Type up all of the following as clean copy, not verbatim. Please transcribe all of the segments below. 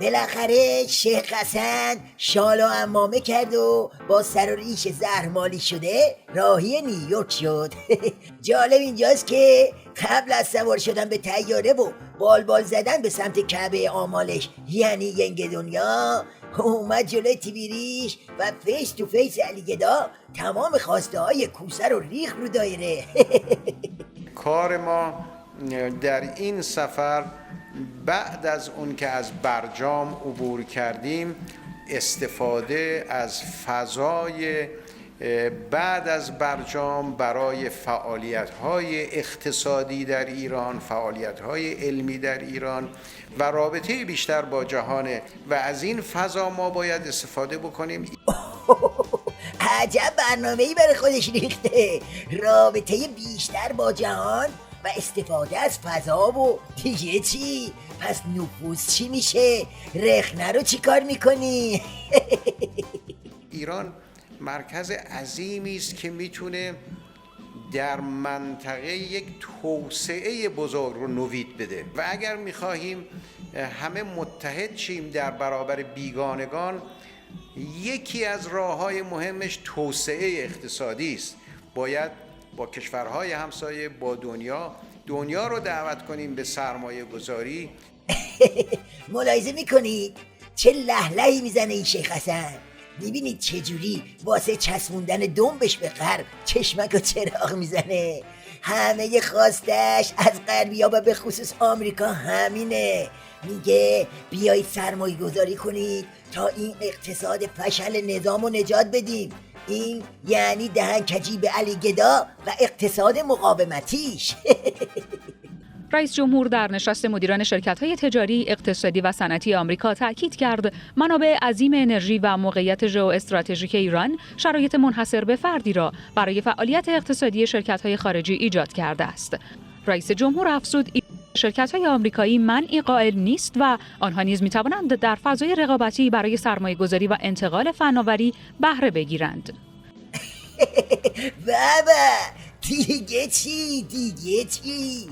بالاخره شیخ حسن شال و عمامه کرد و با سر و ریش زهرمالی شده راهی نیویورک شد. جالب اینجاست که قبل از سوار شدن به طیاره و بال زدن به سمت کعبه آمالش یعنی ینگ دنیا، اومد جلوی تیبیریش و فیس تو فیس علی گدا تمام خواسته های کوسه رو ریخ رو دایره. کار ما در این سفر بعد از اون که از برجام عبور کردیم استفاده از فضای بعد از برجام برای فعالیت‌های اقتصادی در ایران، فعالیت‌های علمی در ایران و رابطه بیشتر با جهانه و از این فضا ما باید استفاده بکنیم. عجب برنامه‌ای برای خودش ریخته، رابطه بیشتر با جهان و استفاده از فضا و دیگه چی؟ پس نفوذ چی میشه؟ رخنه رو چی کار میکنی؟ ایران مرکز عظیمی است که میتونه در منطقه یک توسعه بزرگ رو نوید بده و اگر میخواهیم همه متحد شیم در برابر بیگانگان، یکی از راه‌های مهمش توسعه اقتصادی است. باید با کشورهای همسایه با دنیا رو دعوت کنیم به سرمایه گذاری. ملاحظه میکنید چه لهلهی میزنه این شیخ حسن؟ میبینید چجوری واسه چسبوندن دنبش به غرب چشمک و چراغ میزنه؟ همه خواستش از غربیا و به خصوص آمریکا همینه، میگه بیایید سرمایه گذاری کنید تا این اقتصاد فشل نظام رو نجات بدیم. این یعنی دهنکجی به علی گدا و اقتصاد مقاومتیش. رئیس جمهور در نشست مدیران شرکت‌های تجاری، اقتصادی و صنعتی آمریکا تاکید کرد منابع عظیم انرژی و موقعیت ژئواستراتژیک ایران شرایط منحصر به فردی را برای فعالیت اقتصادی شرکت‌های خارجی ایجاد کرده است. رئیس جمهور افزود شرکت‌های آمریکایی منعی قائل نیست و آنها نیز می‌توانند در فضای رقابتی برای سرمایه‌گذاری و انتقال فناوری بهره بگیرند. بابا دیگه چی؟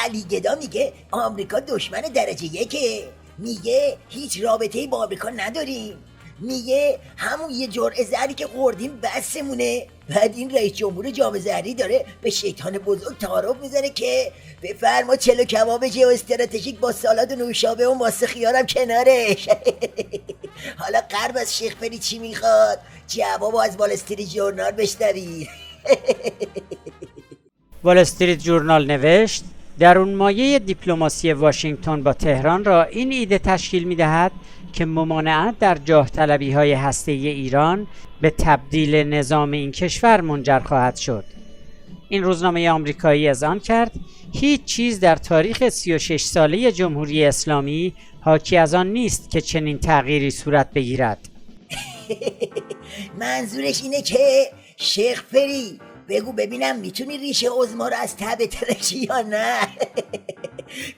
علی گدا میگه آمریکا دشمن درجه یکه، میگه هیچ رابطه‌ای با آمریکا نداریم، میگه همون یه جرعه زهری که خوردیم بسمونه. بعد این رئیس جمهور جام ذری داره به شیطان بزرگ تعارف میزنه که بفرما چلو کباب ژئواستراتژیک با سالاد و نوشابه و ماست خیارم کنارش. حالا غرب از شیخ فری چی میخواد؟ جوابو از وال استریت ژورنال بشنوید. وال استریت ژورنال نوشت درونمایه دیپلماسی واشنگتن با تهران را این ایده تشکیل می‌دهد که ممانعت در جاه طلبی‌های هسته‌ای ایران به تبدیل نظام این کشور منجر خواهد شد. این روزنامه آمریکایی اذعان کرد هیچ چیز در تاریخ 36 ساله جمهوری اسلامی حاکی از آن نیست که چنین تغییری صورت بگیرد. منظورش اینه که شیخ فری بگو ببینم میتونی ریشه عظما رو از ته بتراشی یا نه؟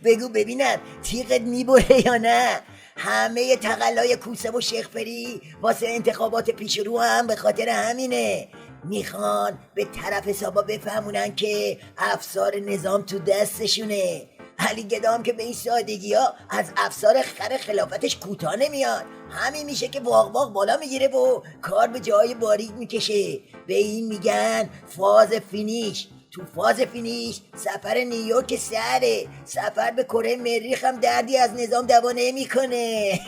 بگو ببینم تیغت میبره یا نه؟ همه تقلای کوسه و شیخ فری واسه انتخابات پیش رو هم به خاطر همینه، میخوان به طرف حسابا بفهمونن که افسار نظام تو دستشونه. علی گدام که به این سادگی ها از افسار خر خلافتش کوتاه نمیاد، همین میشه که واق بالا میگیره و کار به جای باریک میکشه. به این میگن فاز فینیش. تو فاز فینیش سفر نیویورک سره، سفر به کره مریخ هم دردی از نظام دوا نمیکنه.